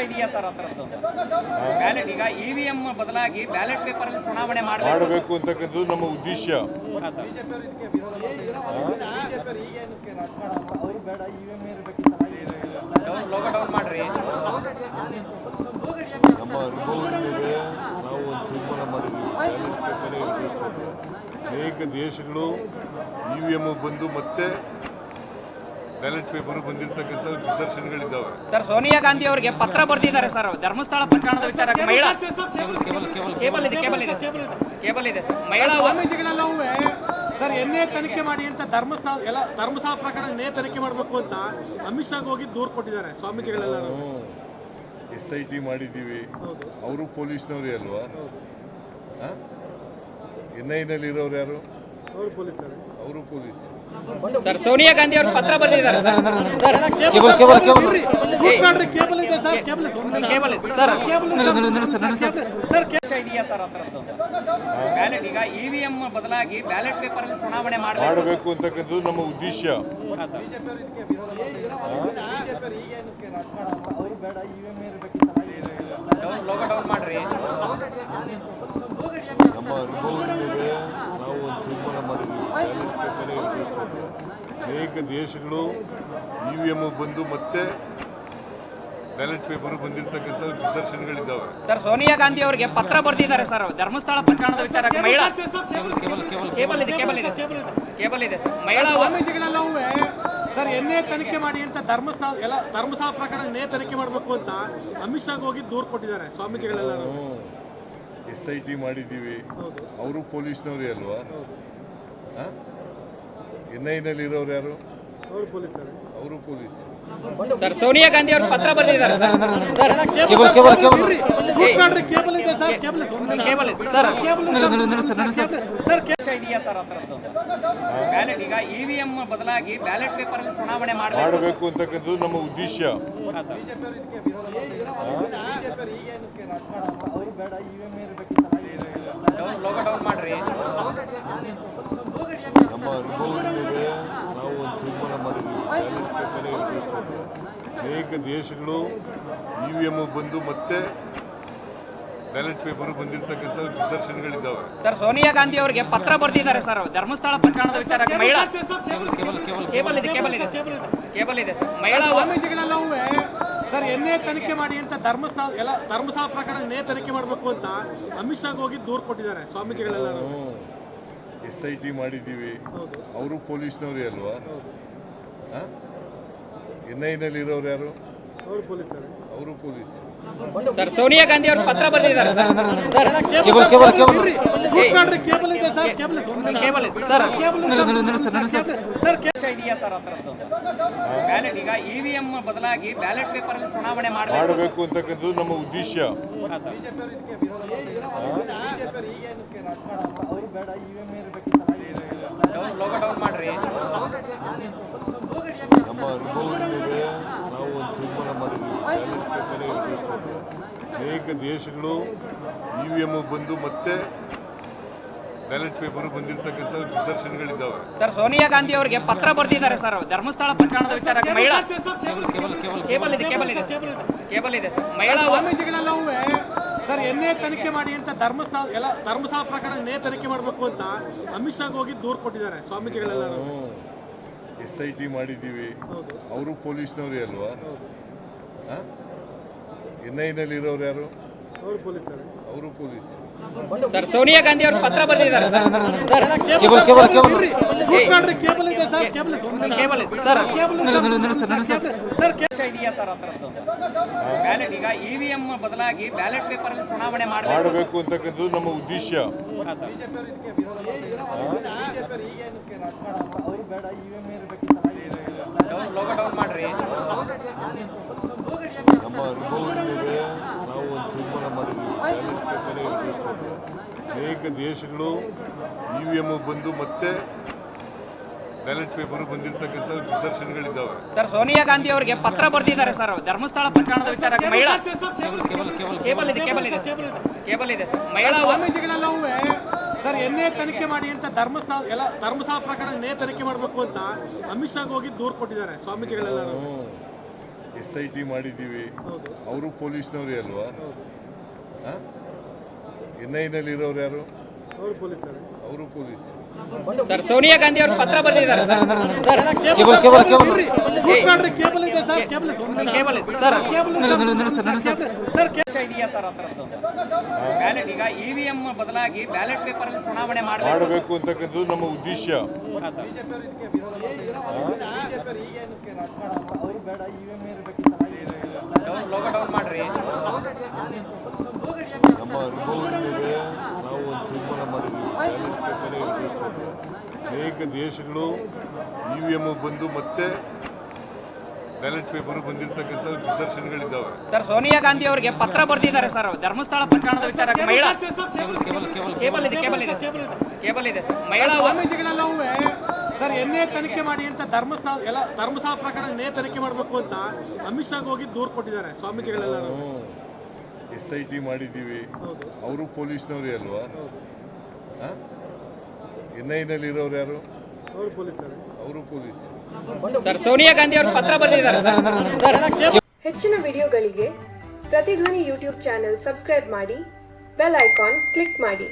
ಇದೆಯಾ ಸರ್ ಅದರದ್ದು ಬ್ಯಾಲೆಟ್ ಈಗ ಇವಿಎಂ ಬದಲಾಗಿ ಬ್ಯಾಲೆಟ್ ಪೇಪರ್ ಅಲ್ಲಿ ಚುನಾವಣೆ ಮಾಡಬೇಕು ಅಂತಕ್ಕಂಥದ್ದು ನಮ್ಮ ಉದ್ದೇಶ. ಲೋಗೋ ಡೌನ್ ಮಾಡ್ರಿ. ನಮ್ಮ ಅನುಭವದ ಮೇಲೆ ನಾವು ಒಂದು ತೀರ್ಮಾನ ಮಾಡಿದ್ದೀವಿ, ಬ್ಯಾಲೆಟ್ ಪೇಪರೇ ಇರಬೇಕು ಅಂತ. ಅನೇಕ ದೇಶಗಳು ಇವಿಎಂ ಬಂದು ಮತ್ತೆ ಬ್ಯಾಲೆಟ್ ಪೇಪರ್ ಬಂದಿರತಕ್ಕಂಥ ನಿದರ್ಶನಗಳಿದ್ದಾವೆ. ಸರ್, ಸೋನಿಯಾ ಗಾಂಧಿ ಅವರಿಗೆ ಪತ್ರ ಬರೆದಿದ್ದಾರೆ ಸರ್, ಧರ್ಮಸ್ಥಳ ಪ್ರಕರಣದ ವಿಚಾರಕ್ಕೆ. ಮಹಿಳಾ ಕೇಬಲ್ ಇದೆ ಸರ್. ಮಹಿಳಾ ಸ್ವಾಮೀಜಿಗಳೆಲ್ಲವೂ ಸರ್ ಎನ್ನೇ ತನಿಖೆ ಮಾಡಿ ಅಂತ ಧರ್ಮಸ್ಥಳ ಪ್ರಕರಣ ಎನ್ನೇ ತನಿಖೆ ಮಾಡಬೇಕು ಅಂತ ಅಮಿತ್ ಶಾಗ್ ಹೋಗಿ ದೂರು ಕೊಟ್ಟಿದ್ದಾರೆ ಸ್ವಾಮೀಜಿಗಳೆಲ್ಲರೂ. SIT ಮಾಡಿದ್ದೀವಿ, ಅವರು ಪೊಲೀಸ್ನವರೇ ಅಲ್ವಾ? NIನಲ್ಲಿ ಇರೋರು ಯಾರು? ಅವರು ಪೊಲೀಸ್. ಸರ್, ಸೋನಿಯಾ ಗಾಂಧಿ ಅವರು ಪತ್ರ ಬರೆದಿದ್ದಾರೆ ಸರ್. ಇದೆಯಾ ಸರ್ ಅದರದ್ದು ಬ್ಯಾಲೆಟ್ ಈಗ ಇವಿಎಂ ಬದಲಾಗಿ ಬ್ಯಾಲೆಟ್ ಪೇಪರ್ ಅಲ್ಲಿ ಚುನಾವಣೆ ಮಾಡಬೇಕು ಅಂತಕ್ಕಂಥದ್ದು ನಮ್ಮ ಉದ್ದೇಶ. ಲೋಗೋ ಡೌನ್ ಮಾಡ್ರಿ. ನಮ್ಮ ಅನುಭವದ ಮೇಲೆ ನಾವು ಒಂದು ತೀರ್ಮಾನ ಮಾಡಿದ್ದೀವಿ, ಬ್ಯಾಲೆಟ್ ಪೇಪರೇ ಇರಬೇಕು ಅಂತ. ಅನೇಕ ದೇಶಗಳು ಇವಿಎಂ ಬಂದು ಮತ್ತೆ ಬ್ಯಾಲೆಟ್ ಪೇಪರ್ ಬಂದಿರತಕ್ಕಂಥ ನಿದರ್ಶನಗಳಿದ್ದಾವೆ. ಸರ್, ಸೋನಿಯಾ ಗಾಂಧಿ ಅವರಿಗೆ ಪತ್ರ ಬರೆದಿದ್ದಾರೆ ಸರ್, ಧರ್ಮಸ್ಥಳ ಪ್ರಕರಣದ ವಿಚಾರಕ್ಕೆ. ಮಹಿಳಾ ಕೇಬಲ್ ಇದೆ ಸರ್. ಮಹಿಳಾ ಸ್ವಾಮೀಜಿಗಳೆಲ್ಲವೂ ಸರ್ ಎನ್ನೇ ತನಿಖೆ ಮಾಡಿ ಅಂತ ಧರ್ಮಸ್ಥಳ ಪ್ರಕರಣ ಎನ್ನೇ ತನಿಖೆ ಮಾಡಬೇಕು ಅಂತ ಅಮಿತ್ ಶಾಗ್ ಹೋಗಿ ದೂರು ಕೊಟ್ಟಿದ್ದಾರೆ ಸ್ವಾಮೀಜಿಗಳೆಲ್ಲರೂ. SIT ಮಾಡಿದ್ದೀವಿ, ಅವರು ಪೊಲೀಸ್ನವರೇ ಅಲ್ವಾ? NIನಲ್ಲಿ ಇರೋರು ಯಾರು? ಅವರು ಪೊಲೀಸ್. ಸರ್, ಸೋನಿಯಾ ಗಾಂಧಿ ಅವರು ಪತ್ರ ಬರೆದಿದ್ದಾರೆ ಸರ್. ಇದೆಯಾ ಸರ್ ಅದರದ್ದು ಬ್ಯಾಲೆಟ್ ಈಗ ಇವಿಎಂ ಬದಲಾಗಿ ಬ್ಯಾಲೆಟ್ ಪೇಪರ್ ಅಲ್ಲಿ ಚುನಾವಣೆ ಮಾಡಬೇಕು ಅಂತಕ್ಕಂಥದ್ದು ನಮ್ಮ ಉದ್ದೇಶ. ಲೋಗೋ ಡೌನ್ ಮಾಡ್ರಿ. ನಮ್ಮ ಅನುಭವದ ಮೇಲೆ ನಾವು ಒಂದು ತೀರ್ಮಾನ ಮಾಡಿದ್ದೀವಿ, ಬ್ಯಾಲೆಟ್ ಪೇಪರೇ ಇರಬೇಕು ಅಂತ. ಅನೇಕ ದೇಶಗಳು ಇವಿಎಂ ಬಂದು ಮತ್ತೆ ಬ್ಯಾಲೆಟ್ ಪೇಪರ್ ಬಂದಿರತಕ್ಕಂಥ ನಿದರ್ಶನಗಳಿದ್ದಾವೆ. ಸರ್, ಸೋನಿಯಾ ಗಾಂಧಿ ಅವರಿಗೆ ಪತ್ರ ಬರೆದಿದ್ದಾರೆ ಸರ್, ಧರ್ಮಸ್ಥಳ ಪ್ರಕರಣದ ವಿಚಾರಕ್ಕೆ. ಮಹಿಳಾ ಕೇಬಲ್ ಇದೆ ಸರ್. ಮಹಿಳಾ ಸ್ವಾಮೀಜಿಗಳೆಲ್ಲವೂ ಸರ್ ಎನ್ನೇ ತನಿಖೆ ಮಾಡಿ ಅಂತ ಧರ್ಮಸ್ಥಳ ಪ್ರಕರಣ ಎನ್ನೇ ತನಿಖೆ ಮಾಡಬೇಕು ಅಂತ ಅಮಿತ್ ಶಾಗ್ ಹೋಗಿ ದೂರು ಕೊಟ್ಟಿದ್ದಾರೆ ಸ್ವಾಮೀಜಿಗಳೆಲ್ಲರೂ. SIT ಮಾಡಿದ್ದೀವಿ, ಅವರು ಪೊಲೀಸ್ನವರೇ ಅಲ್ವಾ? NIನಲ್ಲಿ ಇರೋರು ಯಾರು? ಅವರು ಪೊಲೀಸ್. ಸರ್, ಸೋನಿಯಾ ಗಾಂಧಿ ಅವರು ಪತ್ರ ಬರೆದಿದ್ದಾರೆ ಸರ್. ಇದೆಯಾ ಸರ್ ಅದರದ್ದು ಬ್ಯಾಲೆಟ್ ಈಗ ಇವಿಎಂ ಬದಲಾಗಿ ಬ್ಯಾಲೆಟ್ ಪೇಪರ್ ಅಲ್ಲಿ ಚುನಾವಣೆ ಮಾಡಬೇಕು ಅಂತಕ್ಕಂಥದ್ದು ನಮ್ಮ ಉದ್ದೇಶ. ಲೋಗೋ ಡೌನ್ ಮಾಡ್ರಿ. ನಮ್ಮ ಅನುಭವದ ಮೇಲೆ ನಾವು ಒಂದು ತೀರ್ಮಾನ ಮಾಡಿದ್ದೀವಿ, ಬ್ಯಾಲೆಟ್ ಪೇಪರೇ ಇರಬೇಕು ಅಂತ. ಅನೇಕ ದೇಶಗಳು ಇವಿಎಂ ಬಂದು ಮತ್ತೆ ಬ್ಯಾಲೆಟ್ ಪೇಪರ್ ಬಂದಿರತಕ್ಕಂಥ ನಿದರ್ಶನಗಳಿದ್ದಾವೆ. ಸರ್, ಸೋನಿಯಾ ಗಾಂಧಿ ಅವರಿಗೆ ಪತ್ರ ಬರೆದಿದ್ದಾರೆ ಸರ್, ಧರ್ಮಸ್ಥಳ ಪ್ರಕರಣದ ವಿಚಾರಕ್ಕೆ. ಮಹಿಳಾ ಕೇಬಲ್ ಇದೆ ಸರ್. ಮಹಿಳಾ ಸ್ವಾಮೀಜಿಗಳೆಲ್ಲವೂ ಸರ್ ಎನ್ನೇ ತನಿಖೆ ಮಾಡಿ ಅಂತ ಧರ್ಮಸ್ಥಳ ಪ್ರಕರಣ ಎನ್ನೇ ತನಿಖೆ ಮಾಡಬೇಕು ಅಂತ ಅಮಿತ್ ಶಾಗ್ ಹೋಗಿ ದೂರು ಕೊಟ್ಟಿದ್ದಾರೆ ಸ್ವಾಮೀಜಿಗಳೆಲ್ಲರೂ. SIT ಮಾಡಿದ್ದೀವಿ, ಅವರು ಪೊಲೀಸ್ನವರೇ ಅಲ್ವಾ? NIನಲ್ಲಿ ಇರೋರು ಯಾರು? ಅವರು ಪೊಲೀಸ್. ಸರ್, ಸೋನಿಯಾ ಗಾಂಧಿ ಅವರು ಪತ್ರ ಬರೆದಿದ್ದಾರೆ ಸರ್. ಇದೆಯಾ ಸರ್ ಅದರದ್ದು ಬ್ಯಾಲೆಟ್ ಈಗ ಇವಿಎಂ ಬದಲಾಗಿ ಬ್ಯಾಲೆಟ್ ಪೇಪರ್ ಅಲ್ಲಿ ಚುನಾವಣೆ ಮಾಡಬೇಕು ಅಂತಕ್ಕಂಥದ್ದು ನಮ್ಮ ಉದ್ದೇಶ. ಲೋಗೋ ಡೌನ್ ಮಾಡ್ರಿ. ನಮ್ಮ ಅನುಭವದ ಮೇಲೆ ನಾವು ಒಂದು ತೀರ್ಮಾನ ಮಾಡಿದ್ದೀವಿ, ಬ್ಯಾಲೆಟ್ ಪೇಪರೇ ಇರಬೇಕು ಅಂತ. ಅನೇಕ ದೇಶಗಳು ಇವಿಎಂ ಬಂದು ಮತ್ತೆ ಬ್ಯಾಲೆಟ್ ಪೇಪರ್ ಬಂದಿರತಕ್ಕಂಥ ನಿದರ್ಶನಗಳಿದ್ದಾವೆ. ಸರ್, ಸೋನಿಯಾ ಗಾಂಧಿ ಅವರಿಗೆ ಪತ್ರ ಬರೆದಿದ್ದಾರೆ ಸರ್, ಧರ್ಮಸ್ಥಳ ಪ್ರಕರಣದ ವಿಚಾರಕ್ಕೆ. ಮಹಿಳಾ ಕೇಬಲ್ ಇದೆ ಸರ್. ಮಹಿಳಾ ಸ್ವಾಮೀಜಿಗಳೆಲ್ಲವೂ ಸರ್ ಎನ್ನೇ ತನಿಖೆ ಮಾಡಿ ಅಂತ ಧರ್ಮಸ್ಥಳ ಪ್ರಕರಣ ಎನ್ನೇ ತನಿಖೆ ಮಾಡಬೇಕು ಅಂತ ಅಮಿತ್ ಶಾಗ್ ಹೋಗಿ ದೂರು ಕೊಟ್ಟಿದ್ದಾರೆ ಸ್ವಾಮೀಜಿಗಳೆಲ್ಲರೂ. SIT ಮಾಡಿದ್ದೀವಿ. ಹೌದು ಅವರು ಪೊಲೀಸ್ನವರೇ ಅಲ್ವಾ? ಹೌದು NIನಲ್ಲಿ ಇರೋರು ಯಾರು? ಅವರು ಪೊಲೀಸರು. ಅವರು ಪೊಲೀಸ್. ಸರ್ ಸೋನಿಯಾ ಗಾಂಧಿ ಅವರು ಪತ್ರ ಬರೆದಿದ್ದಾರೆ ಸರ್. ಕೇಬಲ್ ಇದೆ ಸರ್, ಕೇಬಲ್ ಕೇಬಲ್ ಇದೆ ಸರ್. ಸರ್ ಇದೆಯಾ ಸರ್ ಹತ್ರದ್ದು ಬ್ಯಾಲೆಟ್ ಈಗ EVM ಬದಲಾಗಿ ಬ್ಯಾಲೆಟ್ ಪೇಪರ್ ಅಲ್ಲಿ ಚುನಾವಣೆ ಮಾಡಬೇಕು ಅಂತಕ್ಕಂಥದ್ದು ನಮ್ಮ ಉದ್ದೇಶ. ಲೋಗೋ ಡೌನ್ ಮಾಡ್ರಿ. ನಮ್ಮ ಅನುಭವದ ಮೇಲೆ ನಾವು ಒಂದು ತೀರ್ಮಾನ ಮಾಡಿದ್ದೀವಿ, ಬ್ಯಾಲೆಟ್ ಪೇಪರೇ ಇರಬೇಕು ಅಂತ. ಅನೇಕ ದೇಶಗಳು EVM ಬಂದು ಮತ್ತೆ ಬ್ಯಾಲೆಟ್ ಪೇಪರ್ ಬಂದಿರತಕ್ಕಂಥ ನಿದರ್ಶನಗಳಿದ್ದಾವೆ. ಸರ್ ಸೋನಿಯಾ ಗಾಂಧಿ ಅವರಿಗೆ ಪತ್ರ ಬರೆದಿದ್ದಾರೆ ಸರ್ ಧರ್ಮಸ್ಥಳ ಪ್ರಕರಣದ ವಿಚಾರಕ್ಕೆ. ಮಹಿಳಾ ಕೇಬಲ್ ಇದೆ ಸರ್. ಮಹಿಳಾ ಸ್ವಾಮೀಜಿಗಳೆಲ್ಲವೂ ಸರ್ ಎನ್ನೇ ತನಿಖೆ ಮಾಡಿ ಅಂತ ಧರ್ಮಸ್ಥಳ ಪ್ರಕರಣ ನೇ ತನಿಖೆ ಮಾಡಬೇಕು ಅಂತ ಅಮಿತ್ ಶಾಗ್ ಹೋಗಿ ದೂರು ಕೊಟ್ಟಿದ್ದಾರೆ ಸ್ವಾಮೀಜಿಗಳೆಲ್ಲರೂ. SIT ಮಾಡಿದ್ದೀವಿ. ಹೌದು ಅವರು ಪೊಲೀಸ್ನವರೇ ಅಲ್ವಾ? ಹೌದು NIನಲ್ಲಿ ಇರೋರು ಯಾರು? ಅವರು ಪೊಲೀಸರು. ಅವರು ಪೊಲೀಸ್. ಸರ್ ಸೋನಿಯಾ ಗಾಂಧಿ ಅವರು ಪತ್ರ ಬರೆದಿದ್ದಾರೆ ಸರ್. ಹೆಚ್ಚಿನ ವಿಡಿಯೋಗಳಿಗೆ ಪ್ರತಿಧ್ವನಿ ಯೂಟ್ಯೂಬ್ ಚಾನೆಲ್ ಸಬ್ಸ್ಕ್ರೈಬ್ ಮಾಡಿ, ಬೆಲ್ ಐಕಾನ್ ಕ್ಲಿಕ್ ಮಾಡಿ.